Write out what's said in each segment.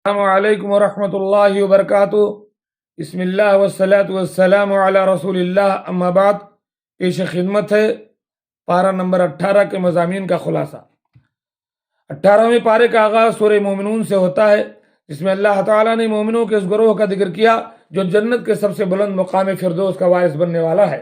السلام علیکم ورحمۃ اللہ وبرکاتہ۔ بسم اللہ والصلاۃ والسلام علی رسول اللہ، اما بعد۔ پیش خدمت ہے پارہ نمبر 18 کے مضامین کا خلاصہ۔ 18ویں پارے کا آغاز سورہ مومنون سے ہوتا ہے، جس میں اللہ تعالیٰ نے مومنوں کے اس گروہ کا ذکر کیا جو جنت کے سب سے بلند مقام فردوس کا وارث بننے والا ہے۔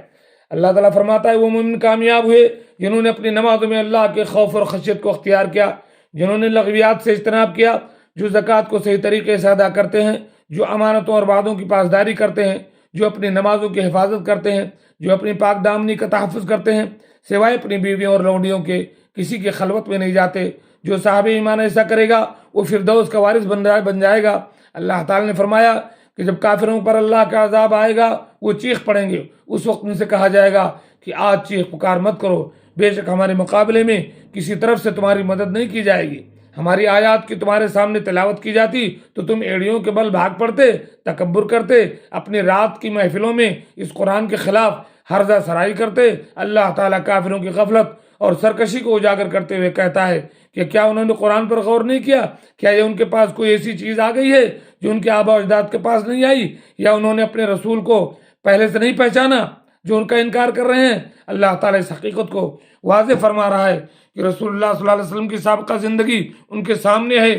اللہ تعالیٰ فرماتا ہے وہ مومن کامیاب ہوئے جنہوں نے اپنی نمازوں میں اللہ کے خوف اور خشیت کو اختیار کیا، جنہوں نے لغویات سے اجتناب کیا، جو زکوٰۃ کو صحیح طریقے سے ادا کرتے ہیں، جو امانتوں اور وعدوں کی پاسداری کرتے ہیں، جو اپنی نمازوں کی حفاظت کرتے ہیں، جو اپنی پاک دامنی کا تحفظ کرتے ہیں، سوائے اپنی بیویوں اور لونڈیوں کے کسی کی خلوت میں نہیں جاتے۔ جو صاحب ایمان ایسا کرے گا وہ فردوس کا وارث بن جائے گا۔ اللہ تعالیٰ نے فرمایا کہ جب کافروں پر اللہ کا عذاب آئے گا وہ چیخ پڑیں گے، اس وقت ان سے کہا جائے گا کہ آج چیخ پکار مت کرو، بے شک ہمارے مقابلے میں کسی طرف سے تمہاری مدد نہیں کی جائے گی۔ ہماری آیات کی تمہارے سامنے تلاوت کی جاتی تو تم ایڑیوں کے بل بھاگ پڑتے، تکبر کرتے، اپنی رات کی محفلوں میں اس قرآن کے خلاف ہرزہ سرائی کرتے۔ اللہ تعالیٰ کافروں کی غفلت اور سرکشی کو اجاگر کرتے ہوئے کہتا ہے کہ کیا انہوں نے قرآن پر غور نہیں کیا؟ کیا یہ ان کے پاس کوئی ایسی چیز آ گئی ہے جو ان کے آبا و اجداد کے پاس نہیں آئی، یا انہوں نے اپنے رسول کو پہلے سے نہیں پہچانا جو ان کا انکار کر رہے ہیں؟ اللہ تعالیٰ اس حقیقت کو واضح فرما رہا ہے کہ رسول اللہ صلی اللہ علیہ وسلم کی سابقہ زندگی ان کے سامنے ہے،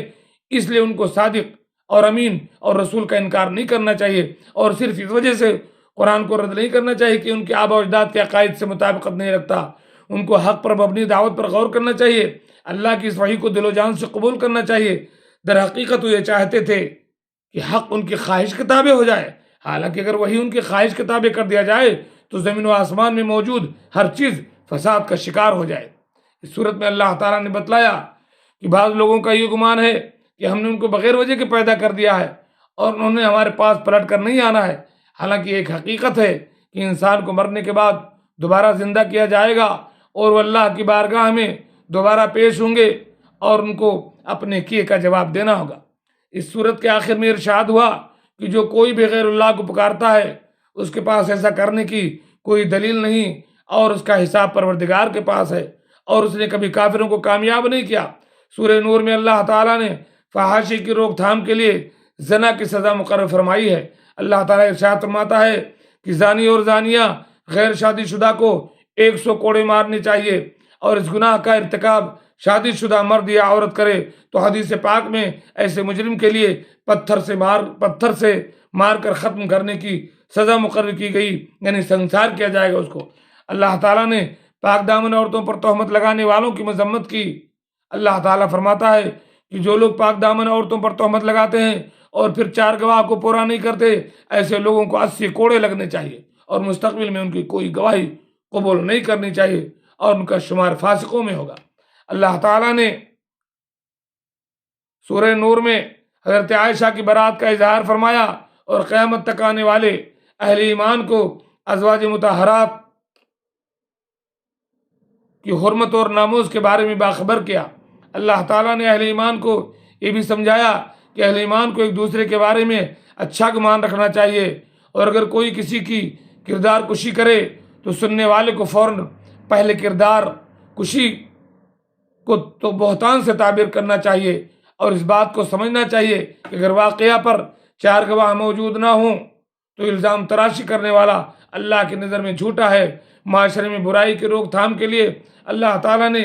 اس لیے ان کو صادق اور امین اور رسول کا انکار نہیں کرنا چاہیے، اور صرف اس وجہ سے قرآن کو رد نہیں کرنا چاہیے کہ ان کے آبا و اجداد کے عقائد سے مطابقت نہیں رکھتا۔ ان کو حق پر مبنی دعوت پر غور کرنا چاہیے، اللہ کی اس وحی کو دل و جان سے قبول کرنا چاہیے۔ در حقیقت وہ یہ چاہتے تھے کہ حق ان کی خواہش کے تابع ہو جائے، حالانکہ اگر وہی ان کی خواہش کے تابع کر دیا جائے تو زمین و آسمان میں موجود ہر چیز فساد کا شکار ہو جائے۔ اس صورت میں اللہ تعالیٰ نے بتلایا کہ بعض لوگوں کا یہ گمان ہے کہ ہم نے ان کو بغیر وجہ کے پیدا کر دیا ہے اور انہوں نے ہمارے پاس پلٹ کر نہیں آنا ہے، حالانکہ یہ ایک حقیقت ہے کہ انسان کو مرنے کے بعد دوبارہ زندہ کیا جائے گا اور وہ اللہ کی بارگاہ میں دوبارہ پیش ہوں گے اور ان کو اپنے کیے کا جواب دینا ہوگا۔ اس صورت کے آخر میں ارشاد ہوا کہ جو کوئی بھی غیر اللہ کو پکارتا ہے اس کے پاس ایسا کرنے کی کوئی دلیل نہیں، اور اس کا حساب پروردگار کے پاس ہے، اور اس نے کبھی کافروں کو کامیاب نہیں کیا۔ سورہ نور میں اللہ تعالیٰ نے فحاشی کی روک تھام کے لیے زنا کی سزا مقرر فرمائی ہے۔ اللہ تعالیٰ ارشاد فرماتا ہے کہ زانی اور زانیہ غیر شادی شدہ کو 100 کوڑے مارنے چاہیے، اور اس گناہ کا ارتکاب شادی شدہ مرد یا عورت کرے تو حدیث پاک میں ایسے مجرم کے لیے پتھر سے مار کر ختم کرنے کی سزا مقرر کی گئی، یعنی سنسار کیا جائے گا اس کو۔ اللہ تعالیٰ نے پاک دامن عورتوں پر تہمت لگانے والوں کی مذمت کی۔ اللہ تعالیٰ فرماتا ہے کہ جو لوگ پاک دامن عورتوں پر تہمت لگاتے ہیں اور پھر 4 گواہ کو پورا نہیں کرتے، ایسے لوگوں کو 80 کوڑے لگنے چاہیے، اور مستقبل میں ان کی کوئی گواہی قبول نہیں کرنی چاہیے، اور ان کا شمار فاسقوں میں ہوگا۔ اللہ تعالیٰ نے سورہ نور میں حضرت عائشہ کی برات کا اظہار فرمایا اور قیامت تک آنے والے اہل ایمان کو ازواج مطہرات کی حرمت اور ناموز کے بارے میں باخبر کیا۔ اللہ تعالیٰ نے اہل ایمان کو یہ بھی سمجھایا کہ اہل ایمان کو ایک دوسرے کے بارے میں اچھا گمان رکھنا چاہیے، اور اگر کوئی کسی کی کردار کشی کرے تو سننے والے کو فوراً پہلے کردار کشی کو تو بہتان سے تعبیر کرنا چاہیے، اور اس بات کو سمجھنا چاہیے کہ اگر واقعہ پر 4 گواہ موجود نہ ہوں تو الزام تراشی کرنے والا اللہ کی نظر میں جھوٹا ہے۔ معاشرے میں برائی کی روک تھام کے لیے اللہ تعالیٰ نے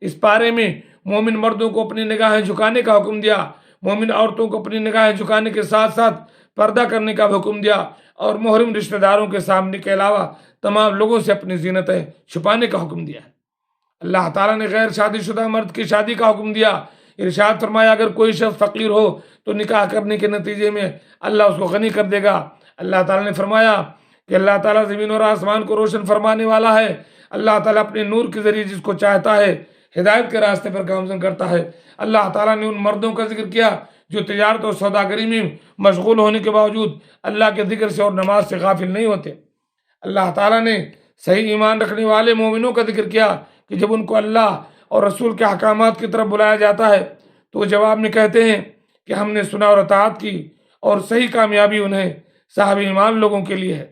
اس پارے میں مومن مردوں کو اپنی نگاہیں جھکانے کا حکم دیا، مومن عورتوں کو اپنی نگاہیں جھکانے کے ساتھ ساتھ پردہ کرنے کا حکم دیا، اور محرم رشتہ داروں کے سامنے کے علاوہ تمام لوگوں سے اپنی زینتیں چھپانے کا حکم دیا ہے۔ اللہ تعالیٰ نے غیر شادی شدہ مرد کی شادی کا حکم دیا۔ ارشاد فرمایا اگر کوئی شخص فقیر ہو تو نکاح کرنے کے نتیجے میں اللہ اس کو غنی کر دے گا۔ اللہ تعالیٰ نے فرمایا کہ اللہ تعالیٰ زمین اور آسمان کو روشن فرمانے والا ہے۔ اللہ تعالیٰ اپنے نور کے ذریعے جس کو چاہتا ہے ہدایت کے راستے پر گامزن کرتا ہے۔ اللہ تعالیٰ نے ان مردوں کا ذکر کیا جو تجارت اور سوداگری میں مشغول ہونے کے باوجود اللہ کے ذکر سے اور نماز سے غافل نہیں ہوتے۔ اللہ تعالیٰ نے صحیح ایمان رکھنے والے مومنوں کا ذکر کیا کہ جب ان کو اللہ اور رسول کے احکامات کی طرف بلایا جاتا ہے تو وہ جواب میں کہتے ہیں کہ ہم نے سنا اور اطاعت کی، اور صحیح کامیابی انہیں صاحب ایمان لوگوں کے لیے ہے،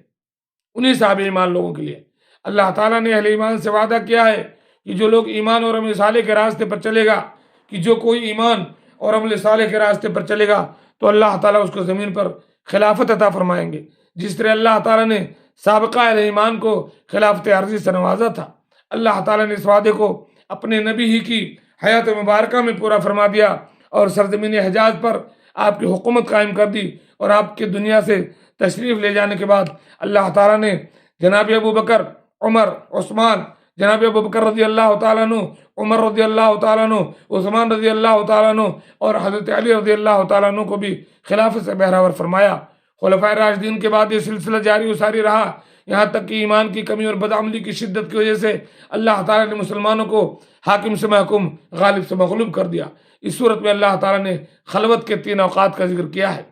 انہیں صاحب ایمان لوگوں کے لیے۔ اللہ تعالیٰ نے اہل ایمان سے وعدہ کیا ہے کہ جو لوگ ایمان اور عمل صالح کے راستے پر چلے گا، کہ جو کوئی ایمان اور عمل صالح کے راستے پر چلے گا تو اللہ تعالیٰ اس کو زمین پر خلافت عطا فرمائیں گے، جس طرح اللہ تعالیٰ نے سابقہ اہل ایمان کو خلافت عرضی سے نوازا تھا۔ اللہ تعالیٰ نے اس وعدے کو اپنے نبی ہی کی حیات مبارکہ میں پورا فرما دیا اور سرزمین حجاز پر آپ کی حکومت قائم کر دی، اور آپ کی دنیا سے تشریف لے جانے کے بعد اللہ تعالیٰ نے جناب ابو بکر، عمر، عثمان، جناب ابو بکر رضی اللہ تعالیٰ عنہ، عمر رضی اللہ تعالیٰ عنہ، عثمان رضی اللہ تعالیٰ عنہ اور حضرت علی رضی اللہ تعالیٰ عنہ کو بھی خلافت سے بہراور فرمایا۔ خلفائے راشدین کے بعد یہ سلسلہ جاری و ساری رہا، یہاں تک کہ ایمان کی کمی اور بدعملی کی شدت کی وجہ سے اللہ تعالیٰ نے مسلمانوں کو حاکم سے محکوم، غالب سے مغلوب کر دیا۔ اس صورت میں اللہ تعالیٰ نے خلوت کے 3 اوقات کا ذکر کیا ہے۔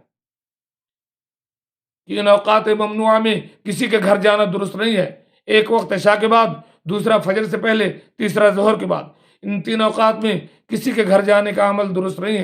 3 اوقات ممنوعہ میں کسی کے گھر جانا درست نہیں ہے، ایک وقت عشاء کے بعد، دوسرا فجر سے پہلے، تیسرا ظہر کے بعد۔ ان 3 اوقات میں کسی کے گھر جانے کا عمل درست نہیں ہے۔